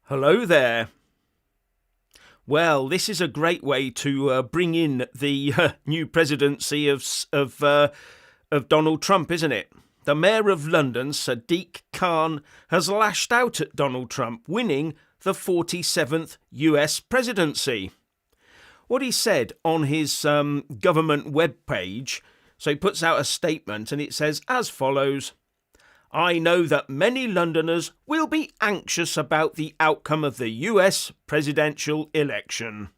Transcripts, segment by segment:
Hello there. Well, this is a great way to bring in the new presidency of Donald Trump, isn't it? The Mayor of London, Sadiq Khan, has lashed out at Donald Trump, winning the 47th US presidency. What he said on his government webpage, so he puts out a statement and it says as follows: I know that many Londoners will be anxious about the outcome of the US presidential election.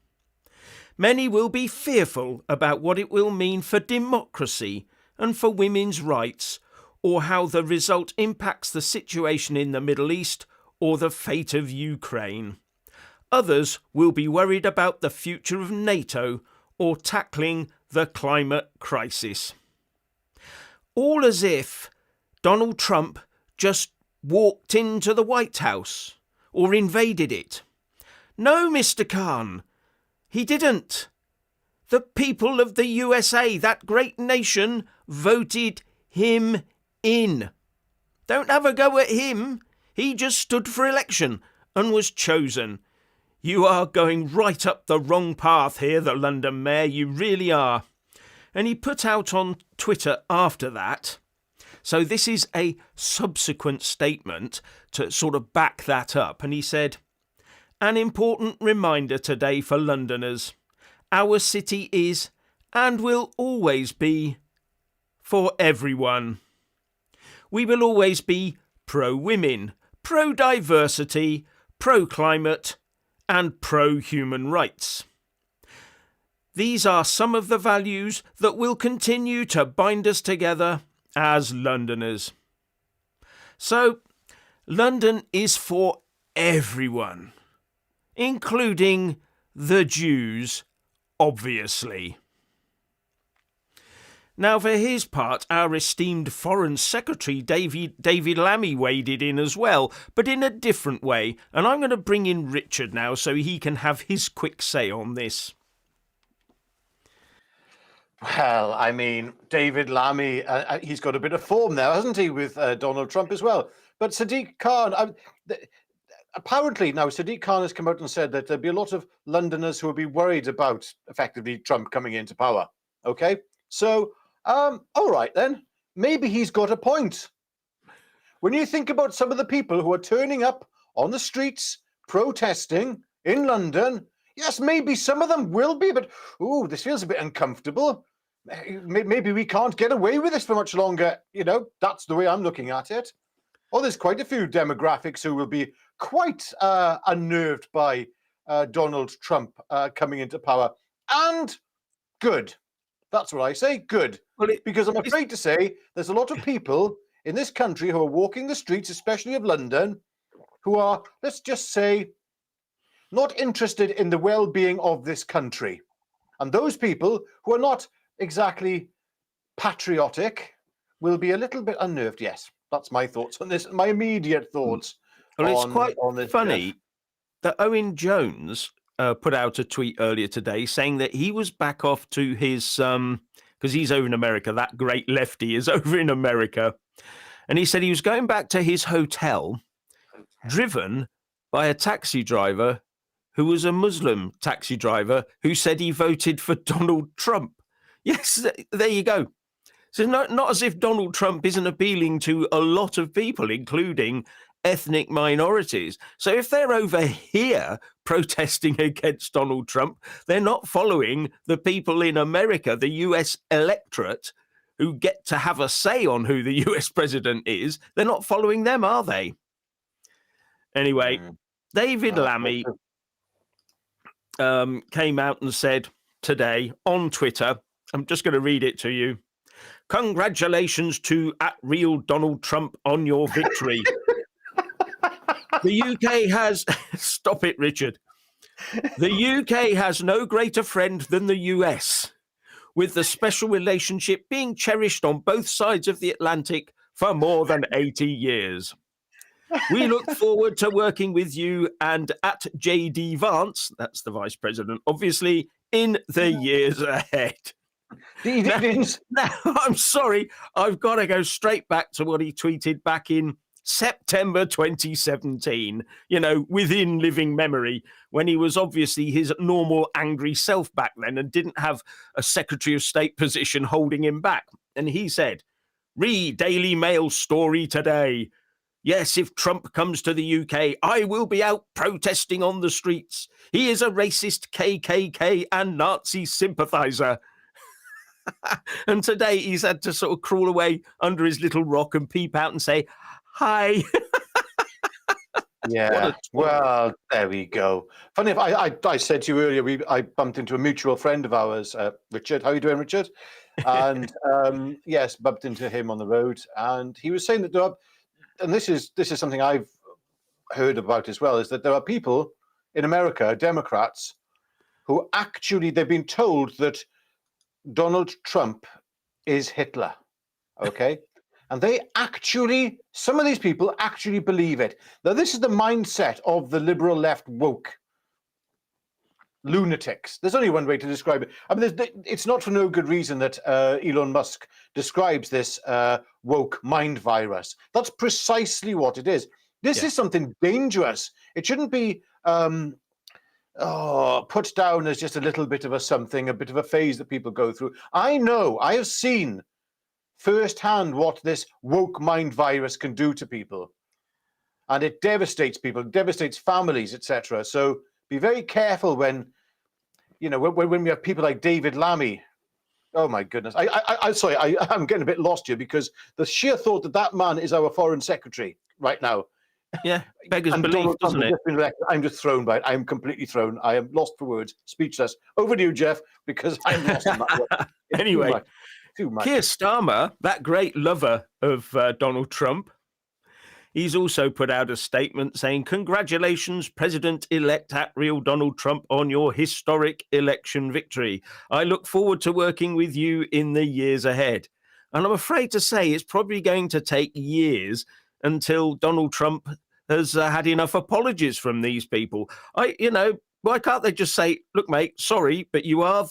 Many will be fearful about what it will mean for democracy and for women's rights, or how the result impacts the situation in the Middle East or the fate of Ukraine. Others will be worried about the future of NATO or tackling the climate crisis. All as if Donald Trump just walked into the White House or invaded it. No, Mr. Khan, he didn't. The people of the USA, that great nation, voted him in. Don't have a go at him. He just stood for election and was chosen. You are going right up the wrong path here, the London Mayor, you really are. And he put out on Twitter after that, so this is a subsequent statement to sort of back that up. And he said, an important reminder today for Londoners. Our city is and will always be for everyone. We will always be pro-women, pro-diversity, pro-climate and pro-human rights. These are some of the values that will continue to bind us together as Londoners. So, London is for everyone, including the Jews, obviously. Now, for his part, our esteemed Foreign Secretary David Lammy waded in as well, but in a different way, and I'm going to bring in Richard now so he can have his quick say on this. Well, I mean, David Lammy, he's got a bit of form there, hasn't he, with Donald Trump as well? But Sadiq Khan, apparently now Sadiq Khan has come out and said that there'll be a lot of Londoners who will be worried about effectively Trump coming into power. Okay, so all right then, maybe he's got a point. When you think about some of the people who are turning up on the streets protesting in London, yes, maybe some of them will be, but ooh, this feels a bit uncomfortable. Maybe we can't get away with this for much longer. You know, that's the way I'm looking at it. Well, there's quite a few demographics who will be quite unnerved by Donald Trump coming into power. And good. That's what I say, good. Well, because I'm afraid to say there's a lot of people in this country who are walking the streets, especially of London, who are, let's just say, not interested in the well-being of this country. And those people who are not exactly patriotic will be a little bit unnerved. Yes, that's my thoughts on this, my immediate thoughts. Well, it's quite funny that Owen Jones put out a tweet earlier today saying that he was back off to his, because he's over in America, that great lefty is over in America. And he said he was going back to his hotel, driven by a taxi driver who was a Muslim taxi driver who said he voted for Donald Trump. Yes, there you go. So not as if Donald Trump isn't appealing to a lot of people, including ethnic minorities. So if they're over here protesting against Donald Trump, they're not following the people in America, the US electorate, who get to have a say on who the US president is. They're not following them, are they? Anyway, David Lammy came out and said today on Twitter, I'm just going to read it to you. Congratulations to @RealDonaldTrump Trump on your victory. The UK has, stop it, Richard. The UK has no greater friend than the US, with the special relationship being cherished on both sides of the Atlantic for more than 80 years. We look forward to working with you and at JD Vance, that's the Vice President, obviously, in the years ahead. Now, I'm sorry, I've got to go straight back to what he tweeted back in September 2017, within living memory, when he was obviously his normal angry self back then and didn't have a Secretary of State position holding him back. And he said, read Daily Mail story today. Yes, if Trump comes to the UK, I will be out protesting on the streets. He is a racist KKK and Nazi sympathizer. And today he's had to sort of crawl away under his little rock and peep out and say, hi. Yeah, well, there we go. Funny if I said to you earlier, I bumped into a mutual friend of ours, Richard. How are you doing, Richard? And yes, bumped into him on the road, and he was saying that there are, and this is something I've heard about as well, is that there are people in America, Democrats, who actually they've been told that Donald Trump is Hitler. Okay. And some of these people actually believe it. Now, this is the mindset of the liberal left woke lunatics. There's only one way to describe it. I mean, it's not for no good reason that Elon Musk describes this woke mind virus. That's precisely what it is. This is something dangerous. It shouldn't be put down as just a little bit of a bit of a phase that people go through. I have seen firsthand what this woke mind virus can do to people, and it devastates people, devastates families, etc. So be very careful when we have people like David Lammy. Oh my goodness, I'm getting a bit lost here, because the sheer thought that man is our foreign secretary right now. Yeah, beggars belief, doesn't it? I'm just thrown by it. I'm completely thrown. I am lost for words, speechless. Over to you, Jeff, because I'm lost in that word. Anyway. Too much. Keir Starmer, that great lover of Donald Trump, he's also put out a statement saying, congratulations, President-elect @real Donald Trump, on your historic election victory. I look forward to working with you in the years ahead. And I'm afraid to say it's probably going to take years until Donald Trump has had enough apologies from these people. Why can't they just say, look, mate, sorry, but you are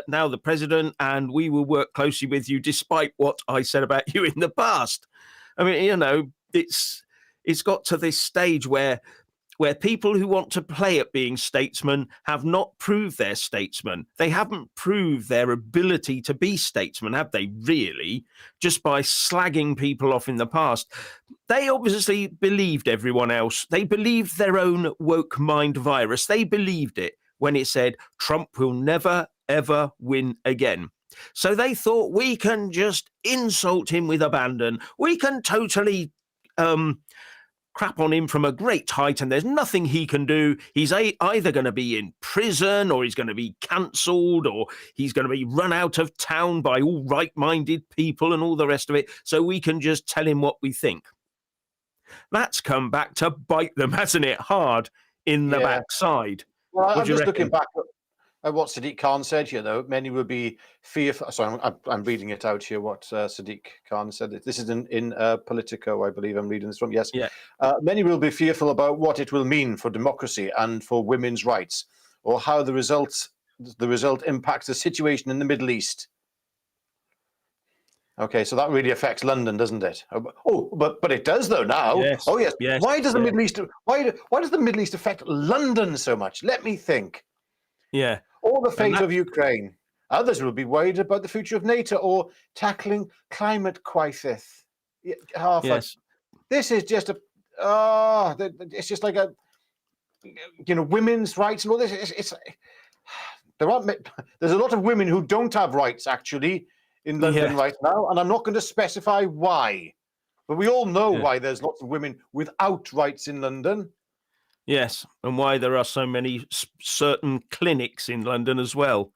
now the president, and we will work closely with you despite what I said about you in the past? I mean, it's got to this stage where people who want to play at being statesmen have not proved they're statesmen. They haven't proved their ability to be statesmen, have they, really? Just by slagging people off in the past. They obviously believed everyone else. They believed their own woke mind virus. They believed it when it said Trump will never, ever win again. So they thought, we can just insult him with abandon. We can totally crap on him from a great height, and there's nothing he can do. He's either going to be in prison, or he's going to be cancelled, or he's going to be run out of town by all right-minded people and all the rest of it, so we can just tell him what we think. That's come back to bite them, hasn't it? Hard in the backside. Well, I'm just looking back at what Sadiq Khan said here, though. Many will be fearful. Sorry, I'm reading it out here, what Sadiq Khan said. This is in Politico, I believe I'm reading this from. Yes. Yeah. Many will be fearful about what it will mean for democracy and for women's rights, or how the result impacts the situation in the Middle East. Okay, so that really affects London, doesn't it? Oh, but it does, though, now. Yes. Oh, yes. Why does the Middle East? Why does the Middle East affect London so much? Let me think. Yeah. Or the fate of Ukraine. Others will be worried about the future of NATO or tackling climate crisis. Yes. This is just it's just like women's rights and all this. There's a lot of women who don't have rights, actually, in London right now, and I'm not going to specify why. But we all know why there's lots of women without rights in London. Yes, and why there are so many certain clinics in London as well.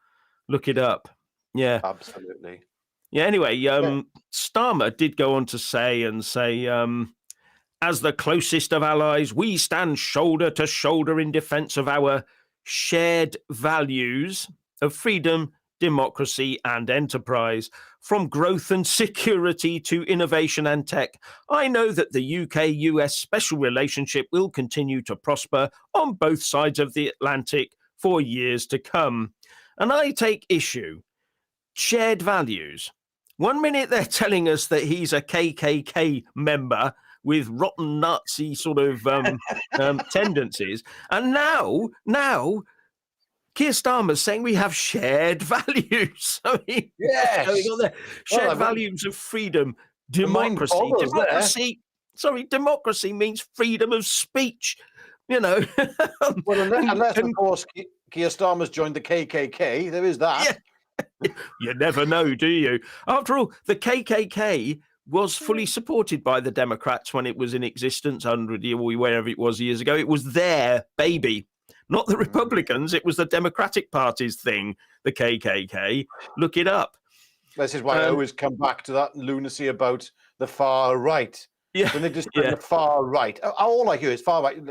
Look it up. Yeah. Absolutely. Yeah, anyway, Starmer did go on to say, as the closest of allies, we stand shoulder to shoulder in defense of our shared values of freedom, democracy and enterprise, from growth and security to innovation and tech. I know that the UK-US special relationship will continue to prosper on both sides of the Atlantic for years to come. And I take issue. Shared values. 1 minute they're telling us that he's a KKK member, with rotten Nazi sort of tendencies. And now Keir Starmer's saying we have shared values. I mean, what's going Yes. on there? Well, Shared values of freedom, the mind democracy. boggles there. Democracy means freedom of speech. You know, Well, unless of and course Keir Starmer's joined the KKK, there is that. yeah, you never know, do you? After all, the KKK was fully supported by the Democrats when it was in existence 100 years, or wherever it was years ago. It was their baby, not the Republicans. It was the Democratic Party's thing, the KKK. Look it up. This is why I always come back to that lunacy about the far right. Yeah, When they describe the far right, all I hear is far right.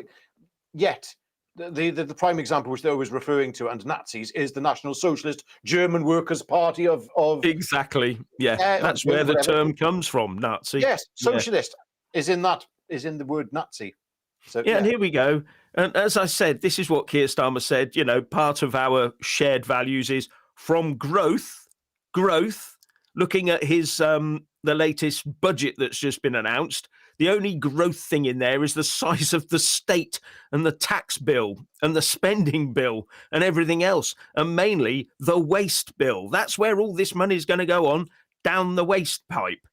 Yet, the prime example which they're always referring to, and Nazis, is the National Socialist German Workers' Party of exactly. Yeah, that's where the term comes from, Nazi. Yes, socialist is in the word Nazi. So yeah, and here we go. And as I said, this is what Keir Starmer said. You know, part of our shared values is from growth. Looking at his the latest budget that's just been announced, the only growth thing in there is the size of the state and the tax bill and the spending bill and everything else, and mainly the waste bill. That's where all this money is going to go on, down the waste pipe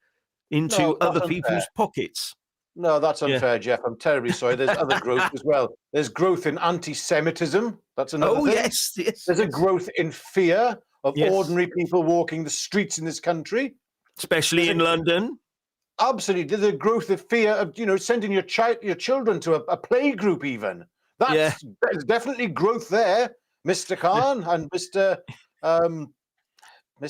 into other people's pockets. No, that's unfair, Jeff. I'm terribly sorry. There's other growth as well. There's growth in anti-Semitism. That's another thing. Yes. There's a growth in fear of ordinary people walking the streets in this country. Especially in London. Absolutely. There's a growth of fear of, sending your children to a play group even. There's definitely growth there, Mr. Khan and Mr.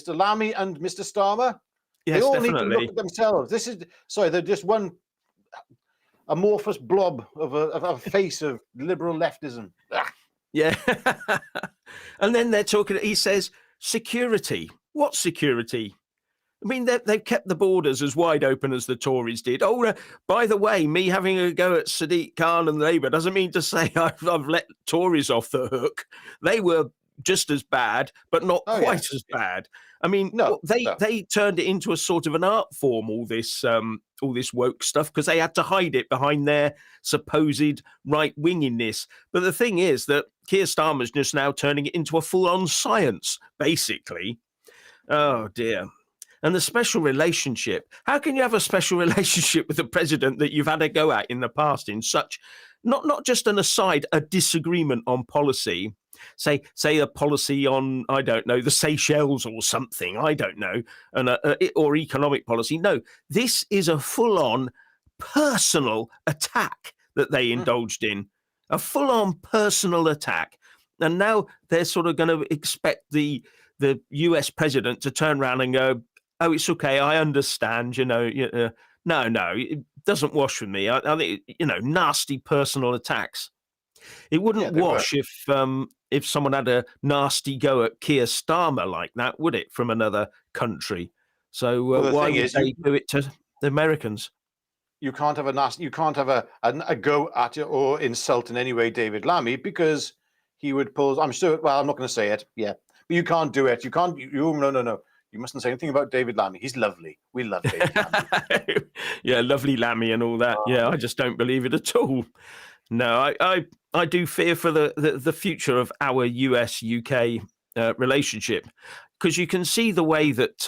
Lamy and Mr. Starmer. Yes, they all definitely. need to look at themselves. They're just one amorphous blob of a face of liberal leftism. Yeah. And then they're talking, he says, security. What security? I mean, they've kept the borders as wide open as the Tories did. Oh, by the way, me having a go at Sadiq Khan and Labour doesn't mean to say I've let Tories off the hook. They were just as bad, but not quite as bad. I mean, they turned it into a sort of an art form, all this woke stuff, because they had to hide it behind their supposed right-winginess. But the thing is that Keir Starmer's just now turning it into a full-on science, basically. Oh, dear. And the special relationship. How can you have a special relationship with the president that you've had a go at in the past in such, not just an aside, a disagreement on policy, say a policy on, I don't know, the Seychelles or something, I don't know, or economic policy. No, this is a full-on personal attack that they indulged in, a full-on personal attack. And now they're sort of going to expect the US president to turn around and go, oh, it's okay, I understand, no, it doesn't wash with me. I think, nasty personal attacks. It wouldn't wash if someone had a nasty go at Keir Starmer like that, would it, from another country? So why would they do it to the Americans? You can't have a go at it or insult in any way David Lammy, because he would pull. I'm sure. Well, I'm not going to say it. Yeah, but you can't do it. You can't. No. You mustn't say anything about David Lammy. He's lovely. We love David Lammy. Yeah, lovely Lammy and all that. Yeah, I just don't believe it at all. No, I do fear for the future of our US-UK relationship, because you can see the way that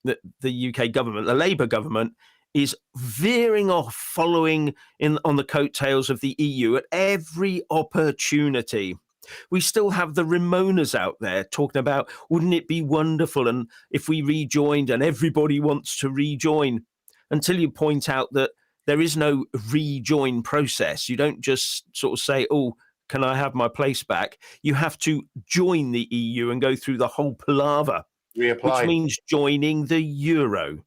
the UK government, the Labour government, is veering off, following on the coattails of the EU at every opportunity. We still have the Ramonas out there talking about, wouldn't it be wonderful and if we rejoined, and everybody wants to rejoin, until you point out that there is no rejoin process. You don't just sort of say, oh, can I have my place back? You have to join the EU and go through the whole palaver, which means joining the euro,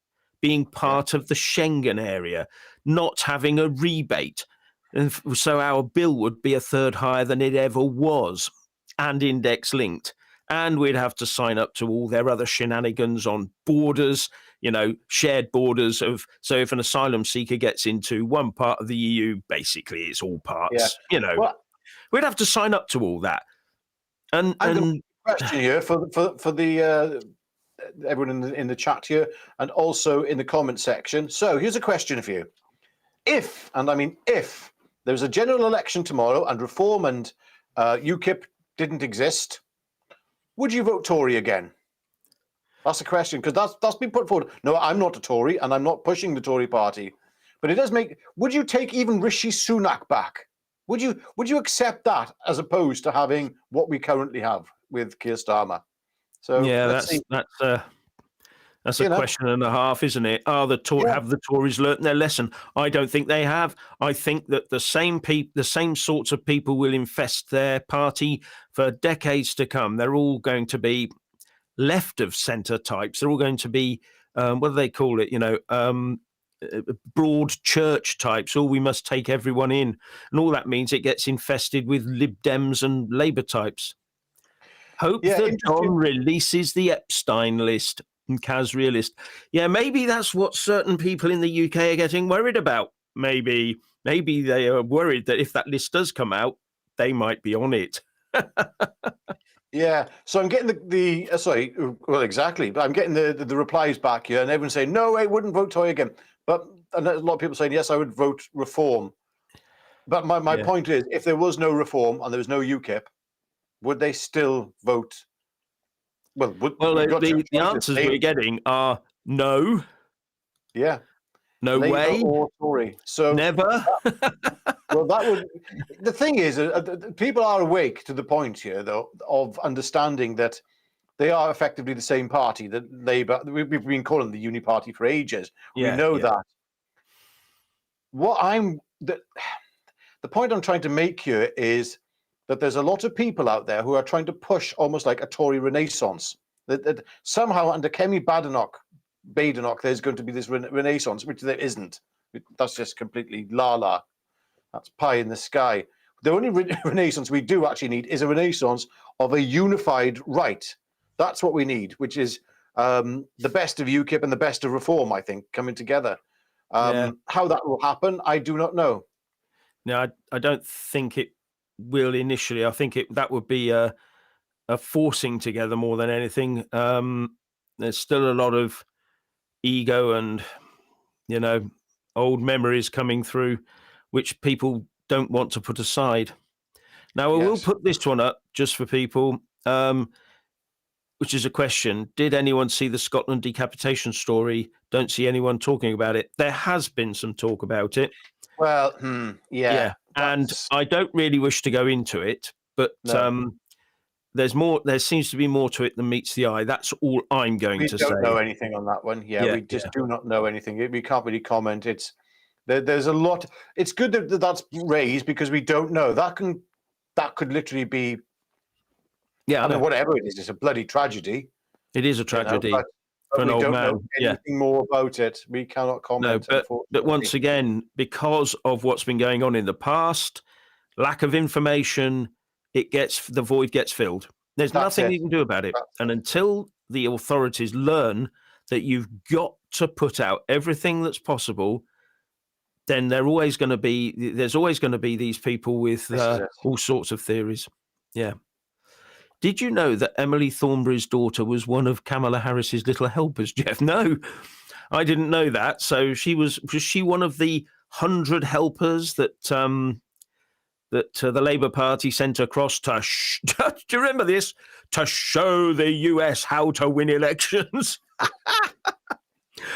being part of the Schengen area, not having a rebate. And so our bill would be a third higher than it ever was, and index linked. And we'd have to sign up to all their other shenanigans on borders, shared borders of. So if an asylum seeker gets into one part of the EU, basically it's all parts, we'd have to sign up to all that. And question here for the everyone in the chat here, and also in the comment section. So here's a question for you. if, and I mean if, there was a general election tomorrow and Reform and UKIP didn't exist, would you vote Tory again? That's the question, because that's been put forward. No, I'm not a Tory, and I'm not pushing the Tory party. But it does make. Would you take even Rishi Sunak back? Would you accept that as opposed to having what we currently have with Keir Starmer? So Yeah, let's see. that's a question and a half, isn't it? Have the Tories learnt their lesson? I don't think they have. I think that the same sorts of people will infest their party for decades to come. They're all going to be left of centre types. They're all going to be what do they call it? Broad church types. Oh, we must take everyone in, and all that means it gets infested with Lib Dems and Labour types. Hope that Don releases the Epstein list and Kaz realist. Yeah, maybe that's what certain people in the UK are getting worried about. Maybe they are worried that if that list does come out, they might be on it. Yeah, so I'm getting exactly. But I'm getting the replies back here, and everyone's saying no, I wouldn't vote Tory again. But a lot of people saying yes, I would vote Reform. But my point is, if there was no Reform and there was no UKIP, would they still vote? Well, the answers we're getting are no. Yeah. No Labour way. Or Tory. So never. Well, that would. The thing is, people are awake to the point here, though, of understanding that they are effectively the same party. That Labour, we've been calling the Uni Party for ages. We know that. The point I'm trying to make here is that there's a lot of people out there who are trying to push almost like a Tory renaissance. That somehow under Kemi Badenoch, there's going to be this renaissance, which there isn't. That's just completely la-la. That's pie in the sky. The only renaissance we do actually need is a renaissance of a unified right. That's what we need, which is the best of UKIP and the best of Reform, I think, coming together. How that will happen, I do not know. No, I don't think it will initially. I think that would be a forcing together more than anything. There's still a lot of ego and, old memories coming through, which people don't want to put aside. Now, I will put this one up just for people, which is a question. Did anyone see the Scotland decapitation story? Don't see anyone talking about it. There has been some talk about it. Well, yeah. And I don't really wish to go into it, but there's more. There seems to be more to it than meets the eye. That's all I'm going to say. We don't know anything on that one. Yeah, we just do not know anything. We can't really comment. There's a lot. It's good that that's raised because we don't know. That could literally be. Yeah, I mean, whatever it is, it's a bloody tragedy. It is a tragedy for an old man. We don't know anything more about it. We cannot comment. No, but once again, because of what's been going on in the past, lack of information, the void gets filled. There's nothing you can do about it. And until the authorities learn that you've got to put out everything that's possible, then there's always going to be these people with all sorts of theories. Yeah. Did you know that Emily Thornberry's daughter was one of Kamala Harris's little helpers, Jeff? No, I didn't know that. So was she one of the 100 helpers that the Labour Party sent across to, do you remember this? To show the US how to win elections.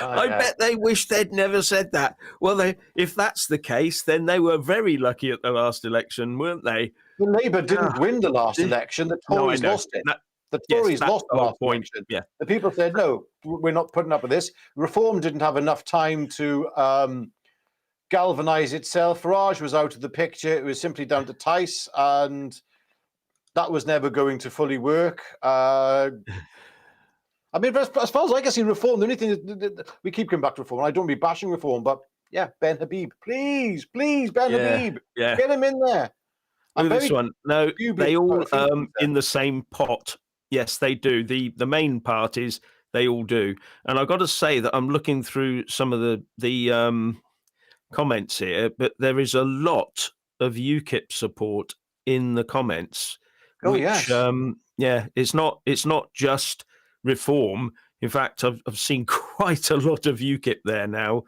I bet they wish they'd never said that. Well, if that's the case, then they were very lucky at the last election, weren't they? The Labour didn't win the last election. The Tories lost it. The Tories lost the last election. Yeah. The people said, no, we're not putting up with this. Reform didn't have enough time to galvanise itself. Farage was out of the picture. It was simply down to Tice, and that was never going to fully work. I mean, as far as I can see, Reform, the only thing we keep coming back to Reform. I don't be bashing Reform, but Ben Habib, please, Ben Habib, get him in there. This one, no, they all in the same pot. Yes, they do. The main parties, they all do. And I've got to say that I'm looking through some of the comments here, but there is a lot of UKIP support in the comments. It's not just Reform. In fact, I've seen quite a lot of UKIP there now,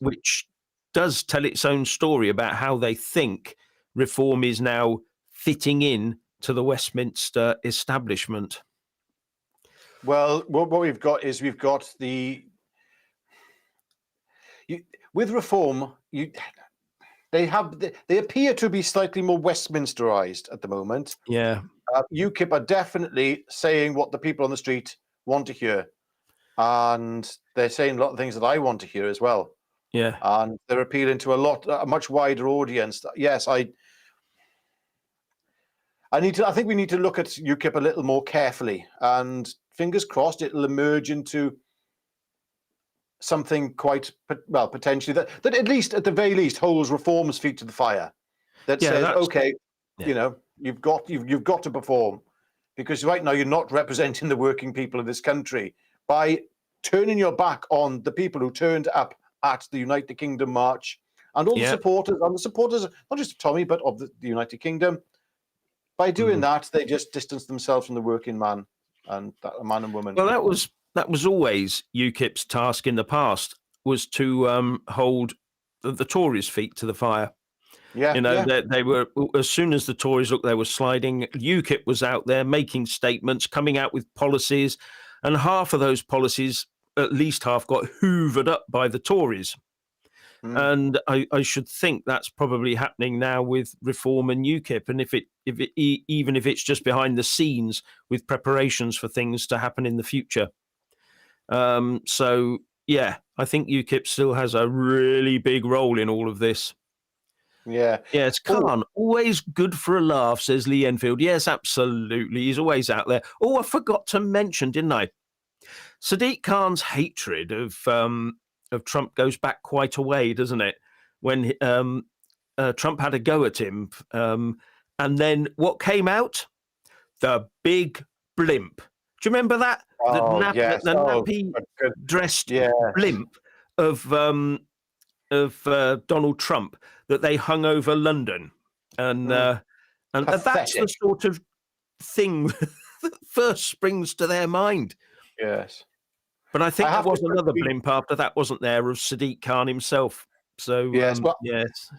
which does tell its own story about how they think reform is now fitting in to the Westminster establishment. Well, what we've got is with reform, they appear to be slightly more Westminsterized at the moment. Yeah. UKIP are definitely saying what the people on the street want to hear, and they're saying a lot of things that I want to hear as well. Yeah. And they're appealing to a much wider audience. Yes, I think we need to look at UKIP a little more carefully, and fingers crossed it'll emerge into something quite potentially that at least at the very least holds reform's feet to the fire. That says, okay, you've got to perform, because right now you're not representing the working people of this country by turning your back on the people who turned up at the United Kingdom march and all the supporters, not just of Tommy but of the United Kingdom. By doing that, they just distance themselves from the working man and man and woman. Well, that was always UKIP's task in the past, was to hold the Tories' feet to the fire. Yeah, they were, as soon as the Tories looked they were sliding, UKIP was out there making statements, coming out with policies, and half of those policies, at least half, got hoovered up by the Tories. And I should think that's probably happening now with Reform and UKIP, and even if it's just behind the scenes with preparations for things to happen in the future. So yeah, I think UKIP still has a really big role in all of this. Yeah. Yes, Khan, always good for a laugh, says Lee Enfield. Yes, absolutely. He's always out there. Oh, I forgot to mention, didn't I? Sadiq Khan's hatred of Trump goes back quite a way, doesn't it? When Trump had a go at him. And then what came out? The big blimp. Do you remember that? Yes. The nappy-dressed blimp of Donald Trump that they hung over London, and that's the sort of thing that first springs to their mind. Yes, but I think there was another blimp after that, wasn't there, of Sadiq Khan himself? So yes, yes.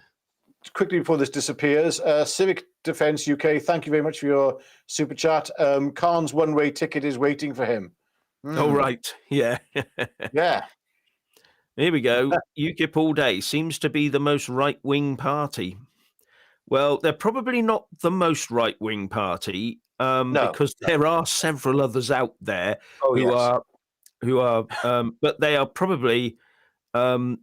Quickly before this disappears, Civic Defence UK, thank you very much for your super chat. Khan's one-way ticket is waiting for him. Oh right, yeah, yeah. Here we go. UKIP all day seems to be the most right-wing party. Well, they're probably not the most right-wing party, because there are several others out there who are, but they are probably the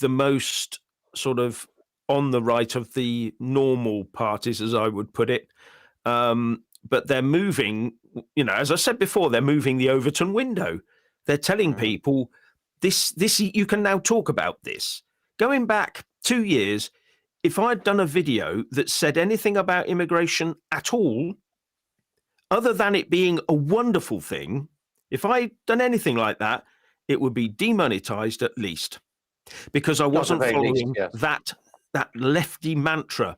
most sort of on the right of the normal parties, as I would put it. But they're moving, as I said before, they're moving the Overton window. They're telling people, this you can now talk about this. Going back 2 years, if I'd done a video that said anything about immigration at all, other than it being a wonderful thing, if I'd done anything like that, it would be demonetized at least, because I wasn't following that lefty mantra.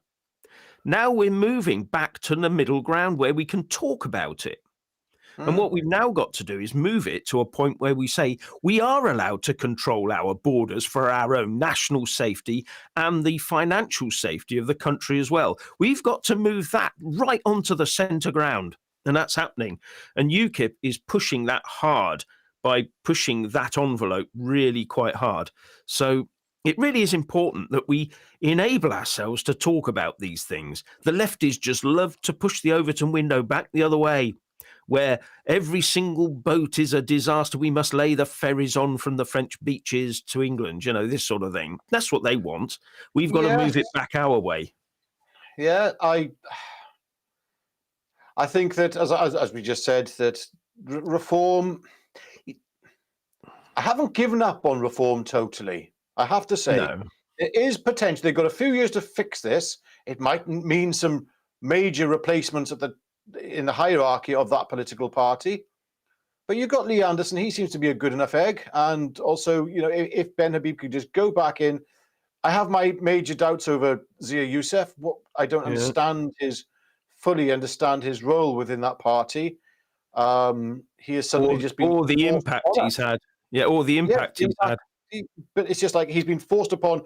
Now we're moving back to the middle ground where we can talk about it. And what we've now got to do is move it to a point where we say we are allowed to control our borders for our own national safety and the financial safety of the country as well. We've got to move that right onto the centre ground, and that's happening. And UKIP is pushing that hard by pushing that envelope really quite hard. So it really is important that we enable ourselves to talk about these things. The lefties just love to push the Overton window back the other way, where every single boat is a disaster. We must lay the ferries on from the French beaches to England, this sort of thing. That's what they want. We've got to move it back our way. Yeah, I think that, as we just said, that reform, I haven't given up on reform totally. I have to say, it is potential. They've got a few years to fix this. It might mean some major replacements in the hierarchy of that political party. But you've got Lee Anderson. He seems to be a good enough egg. And also, if Ben Habib could just go back in. I have my major doubts over Zia Youssef. I don't fully understand his role within that party. He has suddenly just been... Or the impact he's had. Yeah, or the impact he's had. But it's just like he's been forced upon.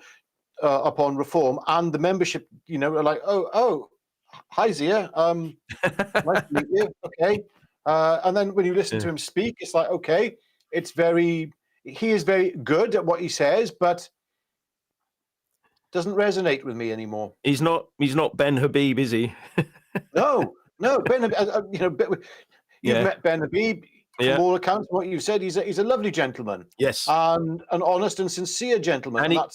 upon reform, and the membership, are like, oh, hi Zia, nice to meet you. Okay, and then when you listen to him speak, it's like, okay, he is very good at what he says, but doesn't resonate with me anymore. He's not Ben Habib, is he? No, Ben. You've met Ben Habib. From all accounts, what you've said, he's a lovely gentleman. Yes, and an honest and sincere gentleman, and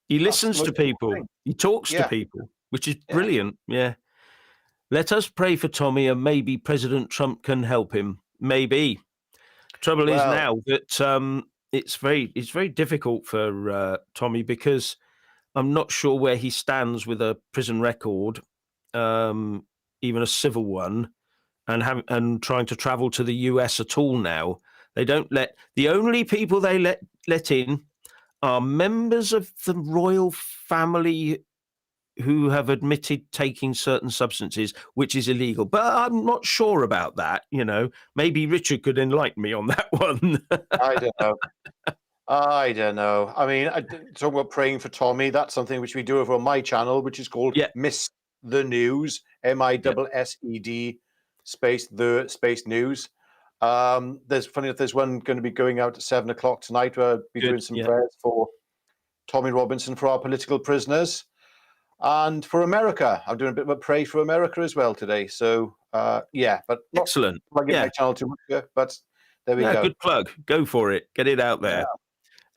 he listens to people. He talks to people, which is brilliant. Yeah. Let us pray for Tommy, and maybe President Trump can help him. Maybe. Trouble is now that it's very difficult for Tommy, because I'm not sure where he stands with a prison record, even a civil one, and trying to travel to the US at all now. They don't the only people they let in are members of the royal family who have admitted taking certain substances, which is illegal. But I'm not sure about that. Maybe Richard could enlighten me on that one. I don't know. I mean, talking about praying for Tommy, that's something which we do over on my channel, which is called Miss the News, MISSED space news. There's one going to be going out at 7:00 tonight, where I'll be doing some prayers for Tommy Robinson, for our political prisoners, and for America. I'm doing a bit of a pray for America as well today. So but not excellent. plugging my channel too much, but there we go. Good plug. Go for it. Get it out there.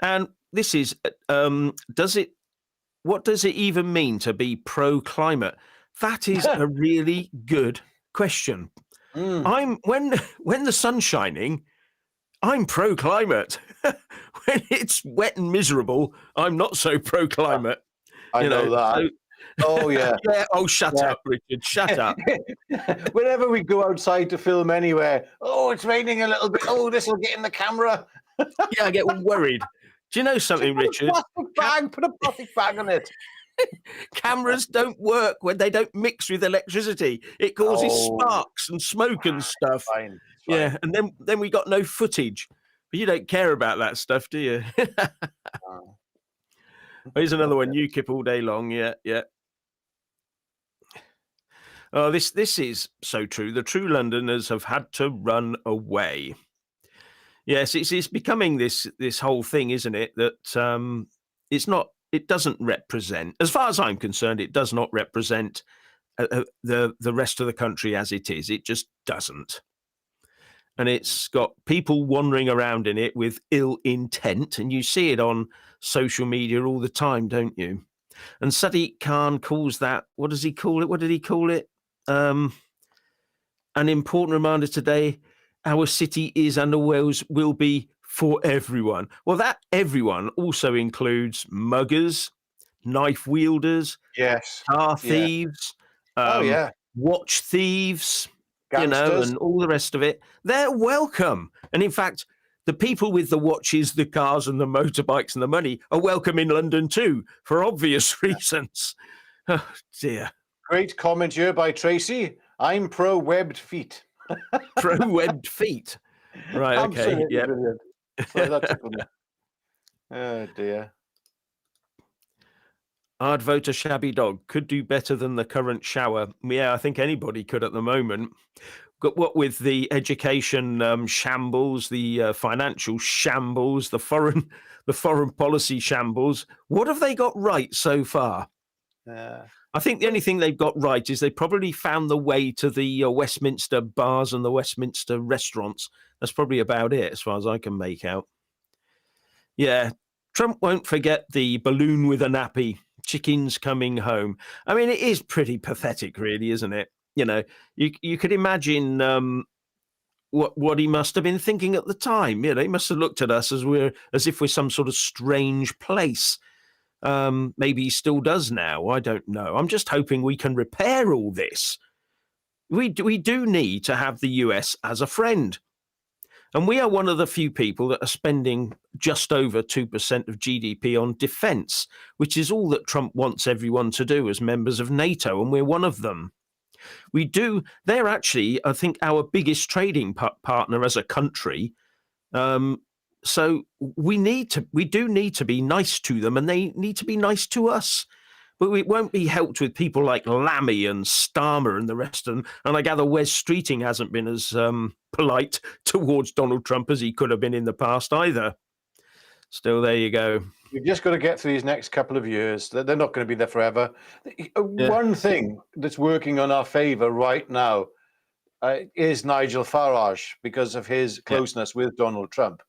And this is what does it even mean to be pro-climate? That is a really good question. When the sun's shining, I'm pro-climate. When it's wet and miserable, I'm not so pro-climate. I know that. Oh yeah. Oh, shut up, Richard. Shut up. Whenever we go outside to film anywhere, it's raining a little bit. Oh, this will get in the camera. I get worried. Do you know something, Richard? Put a plastic bag on it. Cameras don't work when they don't mix with electricity. It causes sparks and smoke and stuff. Fine. Yeah, and then we got no footage. But you don't care about that stuff, do you? Here's another one. UKIP all day long. Yeah. Oh, this is so true. The true Londoners have had to run away. Yes, it's becoming this whole thing, isn't it? That it doesn't represent, as far as I'm concerned, it does not represent the rest of the country as it is. It just doesn't. And it's got people wandering around in it with ill intent, and you see it on social media all the time, don't you? And Sadiq Khan calls that, what does he call it? What did he call it? An important reminder today, our city is and always will be for everyone. Well, that everyone also includes muggers, knife wielders, car thieves, watch thieves, gangsters, and all the rest of it. They're welcome. And in fact, the people with the watches, the cars and the motorbikes and the money are welcome in London too, for obvious reasons. Oh, dear. Great comment here by Tracy. I'm pro-webbed feet. Pro-webbed feet. Right, okay. Yeah. Oh, dear. I'd vote a shabby dog. Could do better than the current shower. Yeah, I think anybody could at the moment. What with the education shambles, the financial shambles, the foreign policy shambles. What have they got right so far? I think the only thing they've got right is they probably found the way to the Westminster bars and the Westminster restaurants. That's probably about it, as far as I can make out. Yeah, Trump won't forget the balloon with a nappy. Chickens coming home. I mean, it is pretty pathetic, really, isn't it? You could imagine what he must have been thinking at the time. He must have looked at us as if we're some sort of strange place. Maybe he still does now. I don't know. I'm just hoping we can repair all this. We do need to have the US as a friend. And we are one of the few people that are spending just over 2% of GDP on defense, which is all that Trump wants everyone to do as members of NATO, and we're one of them. They're actually, I think, our biggest trading partner as a country. So we do need to be nice to them, and they need to be nice to us. But it won't be helped with people like Lammy and Starmer and the rest of them. And I gather Wes Streeting hasn't been as polite towards Donald Trump as he could have been in the past either. Still, there you go. We've just got to get through these next couple of years. They're not going to be there forever. One thing that's working on our favour right now is Nigel Farage, because of his closeness with Donald Trump.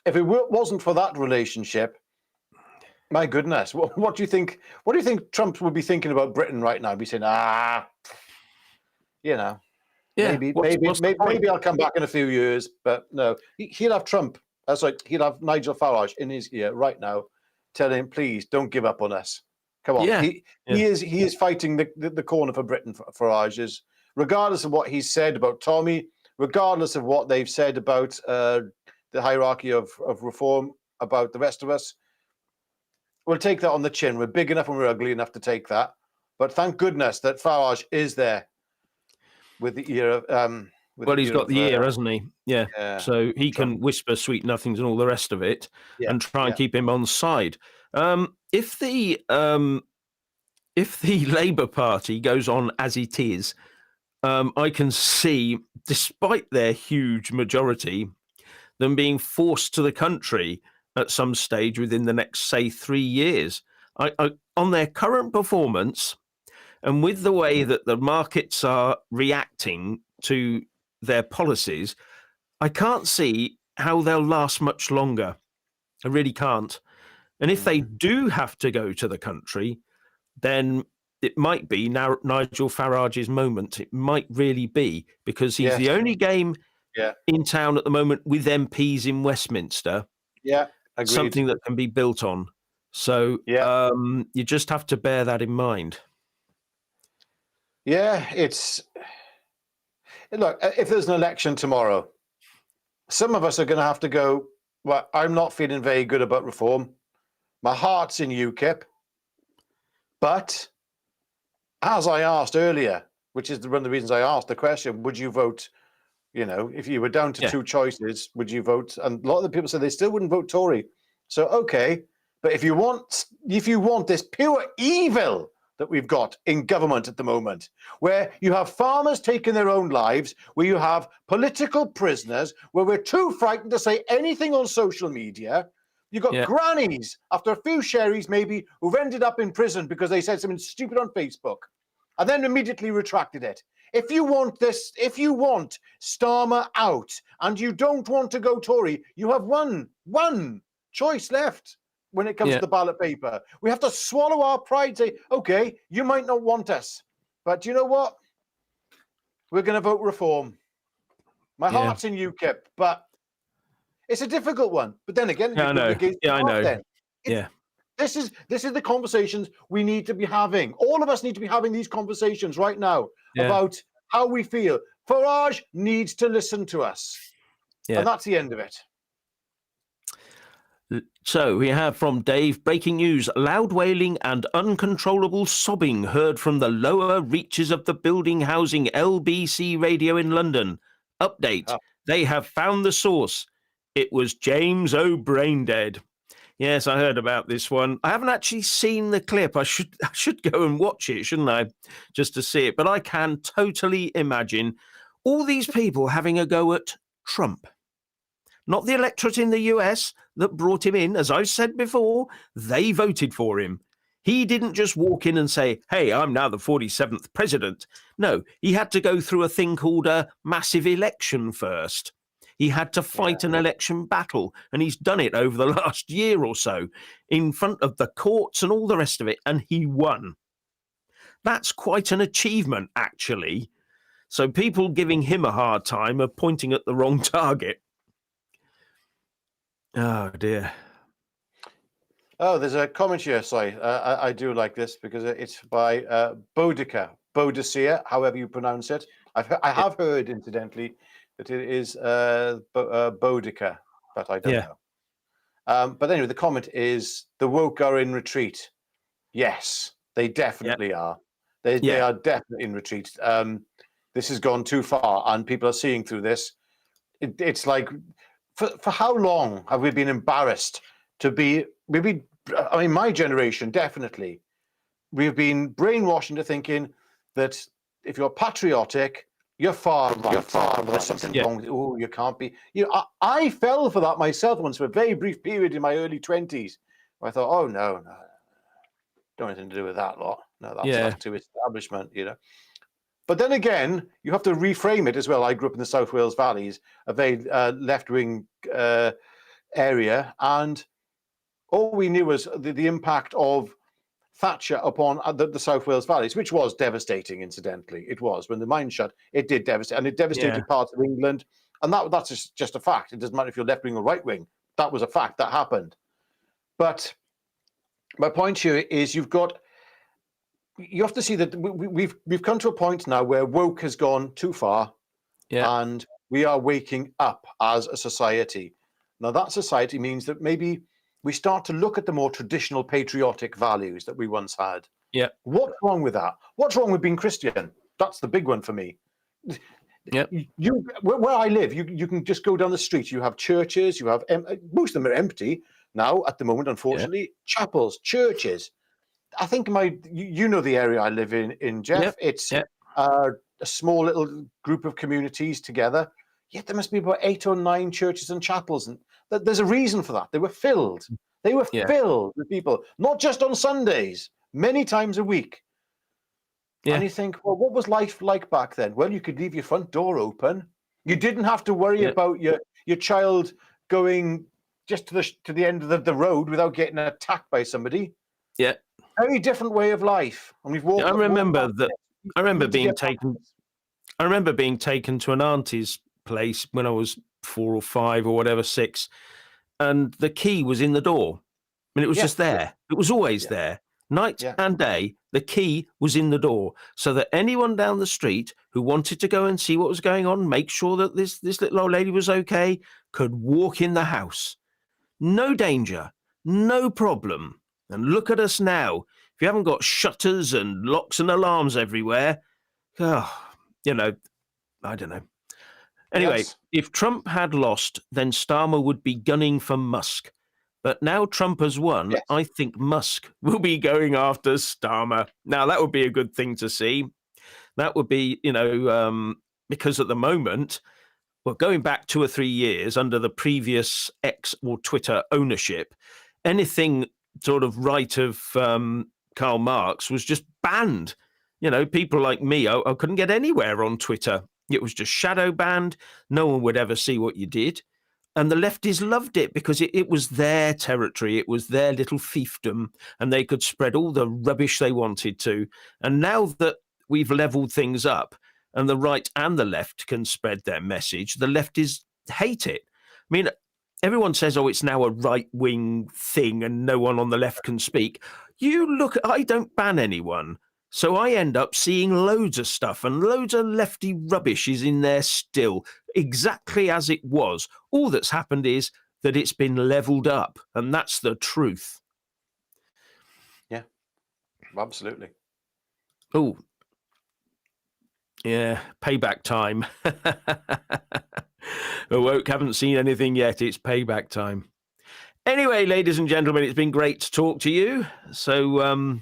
If it wasn't for that relationship, my goodness, what do you think? What do you think Trump would be thinking about Britain right now? Be saying, maybe I'll come back in a few years, but no, he'll have Trump. He'll have Nigel Farage in his ear right now, telling him, please don't give up on us. Come on, he is fighting the corner for Britain. Farage is, regardless of what he's said about Tommy, regardless of what they've said about the hierarchy of reform about the rest of us. We'll take that on the chin. We're big enough and we're ugly enough to take that. But thank goodness that Farage is there with the ear of. He's got the ear, hasn't he? Yeah. So he can whisper sweet nothings and all the rest of it, and try and keep him on side. If the Labour Party goes on as it is, I can see, despite their huge majority, them being forced to the country at some stage within the next, say, 3 years. On their current performance, and with the way that the markets are reacting to their policies, I can't see how they'll last much longer. I really can't. And if they do have to go to the country, then it might be Nigel Farage's moment. It might really be, because he's the only game in town at the moment with MPs in Westminster. Yeah, agreed. Something that can be built on. So you just have to bear that in mind. Yeah, look, if there's an election tomorrow, some of us are going to have to go, well, I'm not feeling very good about reform. My heart's in UKIP. But as I asked earlier, which is one of the reasons I asked the question, would you vote, if you were down to two choices, would you vote? And a lot of the people said they still wouldn't vote Tory. So, okay, but if you want this pure evil that we've got in government at the moment, where you have farmers taking their own lives, where you have political prisoners, where we're too frightened to say anything on social media. You've got grannies, after a few sherries maybe, who've ended up in prison because they said something stupid on Facebook and then immediately retracted it. If you want Starmer out and you don't want to go Tory, you have one choice left. When it comes to the ballot paper, we have to swallow our pride, say, okay, you might not want us, but you know what? We're going to vote reform. My heart's in UKIP, but it's a difficult one. But then again, I know. This is the conversations we need to be having. All of us need to be having these conversations right now about how we feel. Farage needs to listen to us. And that's the end of it. So we have from Dave, breaking news, loud wailing and uncontrollable sobbing heard from the lower reaches of the building housing LBC radio in London. Update, they have found the source. It was James O'Braindead. Yes, I heard about this one. I haven't actually seen the clip. I should go and watch it, shouldn't I? Just to see it. But I can totally imagine all these people having a go at Trump. Not the electorate in the US that brought him in. As I've said before, they voted for him. He didn't just walk in and say, hey, I'm now the 47th president. No, he had to go through a thing called a massive election first. He had to fight an election battle, and he's done it over the last year or so in front of the courts and all the rest of it, and he won. That's quite an achievement, actually. So people giving him a hard time are pointing at the wrong target. Oh, dear. Oh, there's a comment here. Sorry, I do like this because it's by Boudicca, however you pronounce it. I have heard, incidentally, that it is Boudicca, but I don't know. But anyway, the comment is, the woke are in retreat. Yes, they definitely are. They are definitely in retreat. This has gone too far, and people are seeing through this. It's like for how long have we been embarrassed to be? I mean, my generation definitely. We've been brainwashed into thinking that if you're patriotic, you're far right. You're far right. There's something wrong. Oh, you can't be. You know, I fell for that myself once for a very brief period in my early 20s. Where I thought, oh no, don't have anything to do with that lot. No, that's too establishment, you know. But then again, you have to reframe it as well. I grew up in the South Wales Valleys, a very left-wing area, and all we knew was the impact of Thatcher upon the South Wales Valleys, which was devastating, incidentally. It was. When the mine shut, it did devastate, and it devastated parts of England. And that's just a fact. It doesn't matter if you're left-wing or right-wing. That was a fact. That happened. But my point here is you have to see that we've come to a point now where woke has gone too far, and we are waking up as a society. Now, that society means that maybe we start to look at the more traditional patriotic values that we once had. Yeah. What's wrong with that? What's wrong with being Christian? That's the big one for me. Yeah. Where I live, you can just go down the street. You have churches. You have most of them are empty now at the moment, unfortunately. Chapels, churches. I think you know the area I live in Jeff. It's a small little group of communities together. Yet there must be about 8 or 9 churches and chapels, and there's a reason for that. They were filled. They were filled with people, not just on Sundays, many times a week. Yeah. And you think, well, what was life like back then? Well, you could leave your front door open. You didn't have to worry about your child going just to the end of the road without getting attacked by somebody. Yeah. Very different way of life. And we've walked. I remember being taken to an auntie's place when I was 4 or 5 or whatever, 6, and the key was in the door. I mean, it was just there. It was always there, night and day. The key was in the door, so that anyone down the street who wanted to go and see what was going on, make sure that this little old lady was okay, could walk in the house. No danger, no problem. And look at us now. If you haven't got shutters and locks and alarms everywhere, I don't know. Anyway, if Trump had lost, then Starmer would be gunning for Musk. But now Trump has won, I think Musk will be going after Starmer. Now, that would be a good thing to see. That would be, because at the moment, well, going back 2 or 3 years under the previous X or Twitter ownership, anything sort of right of Karl Marx was just banned. People like me, I couldn't get anywhere on Twitter. It was just shadow banned. No one would ever see what you did. And the lefties loved it because it was their territory. It was their little fiefdom, and they could spread all the rubbish they wanted to. And now that we've leveled things up and the right and the left can spread their message, the lefties hate it. I mean, everyone says, oh, it's now a right-wing thing and no one on the left can speak. I don't ban anyone. So I end up seeing loads of stuff, and loads of lefty rubbish is in there still, exactly as it was. All that's happened is that it's been leveled up, and that's the truth. Yeah, absolutely. Oh, yeah, payback time. Woke haven't seen anything yet. It's payback time. Anyway, ladies and gentlemen, it's been great to talk to you. So,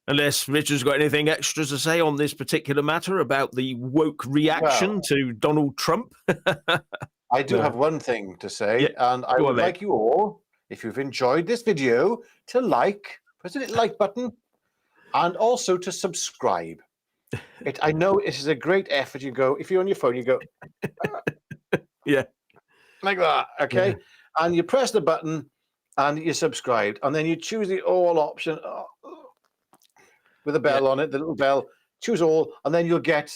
unless Richard's got anything extra to say on this particular matter about the woke reaction to Donald Trump. I do have one thing to say, and I would like you all, if you've enjoyed this video, to press the like button, and also to subscribe. I know it is a great effort. You go, if you're on your phone, you go, like that, okay? Yeah. And you press the button, and you subscribed, and then you choose the all option. With a bell on it, the little bell, choose all, and then you'll get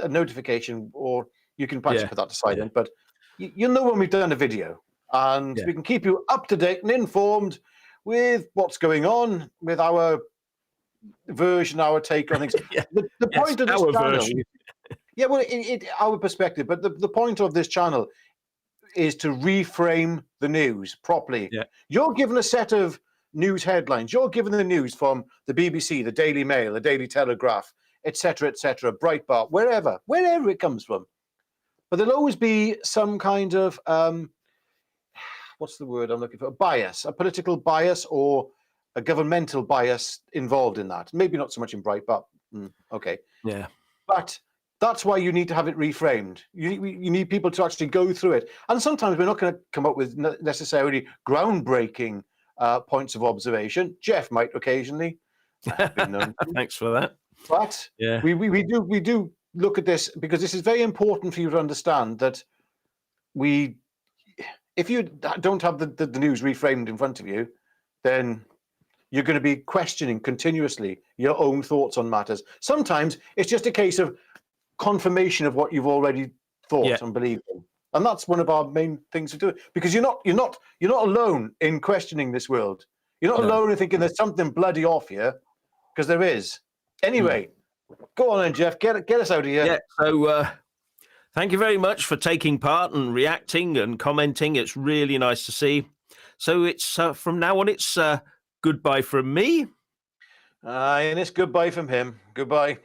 a notification, or you can perhaps put that to silent, but you'll know when we've done a video, and we can keep you up to date and informed with what's going on with our version, our take on things. The point of this channel, our perspective, but the point of this channel is to reframe the news properly. Yeah. You're given a set of news headlines. You're given the news from the BBC, the Daily Mail, the Daily Telegraph, etc., Breitbart, wherever it comes from. but there'll always be some kind of what's the word I'm looking for? A bias, a political bias or a governmental bias involved in that. Maybe not so much in Breitbart. Okay. Yeah. But that's why you need to have it reframed. You need people to actually go through it. And sometimes we're not going to come up with necessarily groundbreaking points of observation. Jeff might occasionally. I have been known to. Thanks for that. But Yeah. we do look at this because this is very important for you to understand that if you don't have the news reframed in front of you, then you're going to be questioning continuously your own thoughts on matters. Sometimes it's just a case of confirmation of what you've already thought and believed in, and that's one of our main things to do. Because you're not alone in questioning this world. You're not alone in thinking there's something bloody off here, because there is. Anyway, go on then, Jeff. Get us out of here. Yeah. So thank you very much for taking part and reacting and commenting. It's really nice to see. So it's from now on, it's goodbye from me. And it's goodbye from him. Goodbye.